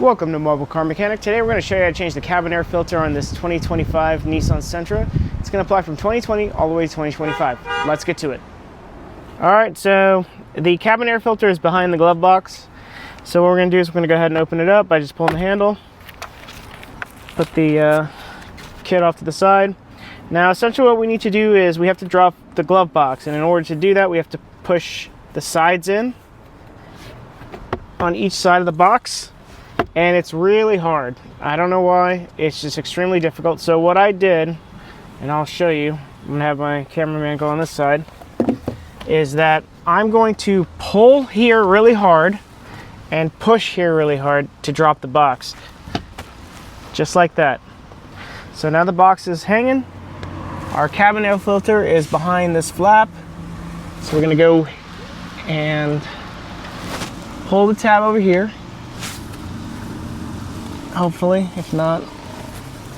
Welcome to Mobile Car Mechanic. Today we're going to show you how to change the cabin air filter on this 2025 Nissan Sentra. It's going to apply from 2020 all the way to 2025. Let's get to it. Alright, so the cabin air filter is behind the glove box. So what we're going to do is we're going to go ahead and open it up by just pulling the handle. Put the kit off to the side. Now essentially what we need to do is we have to drop the glove box, and in order to do that we have to push the sides in on each side of the box. And it's really hard. I don't know why. It's just extremely difficult. So what I did, and I'll show you, I'm going to have my cameraman go on this side, is that I'm going to pull here really hard and push here really hard to drop the box. Just like that. So now the box is hanging. Our cabin air filter is behind this flap. So we're going to go and pull the tab over here. Hopefully, if not,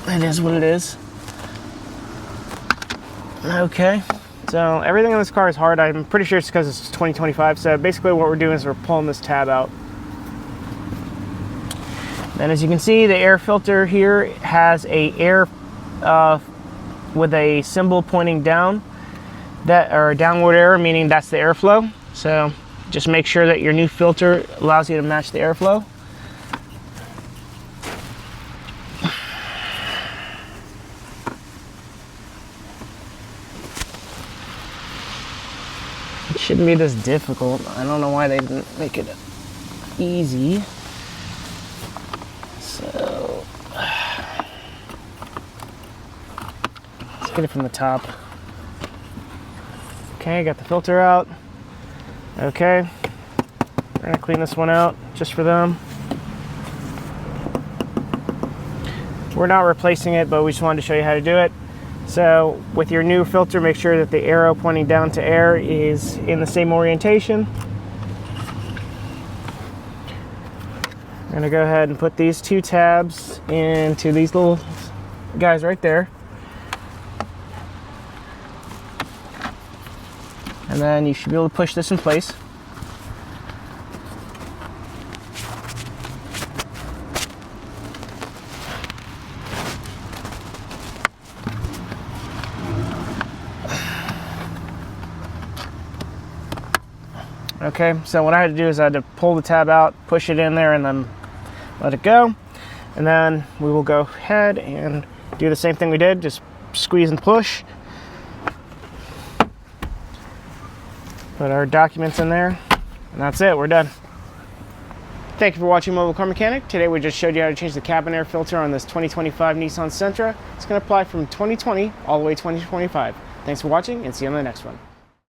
it is what it is. Okay, so everything in this car is hard. I'm pretty sure it's because it's 2025. So basically what we're doing is we're pulling this tab out. Then as you can see, the air filter here has a air with a symbol pointing down, or downward arrow, meaning that's the airflow. So just make sure that your new filter allows you to match the airflow. It shouldn't be this difficult. I don't know why they didn't make it easy. So let's get it from the top. Okay, got the filter out. Okay, we're gonna clean this one out just for them. We're not replacing it, but we just wanted to show you how to do it. So with your new filter, make sure that the arrow pointing down to air is in the same orientation. I'm going to go ahead and put these two tabs into these little guys right there. And then you should be able to push this in place. Okay, so what I had to do is I had to pull the tab out, push it in there, and then let it go. And then we will go ahead and do the same thing we did, just squeeze and push. Put our documents in there, and that's it, we're done. Thank you for watching Mobile Car Mechanic. Today we just showed you how to change the cabin air filter on this 2025 Nissan Sentra. It's going to apply from 2020 all the way to 2025. Thanks for watching, and see you on the next one.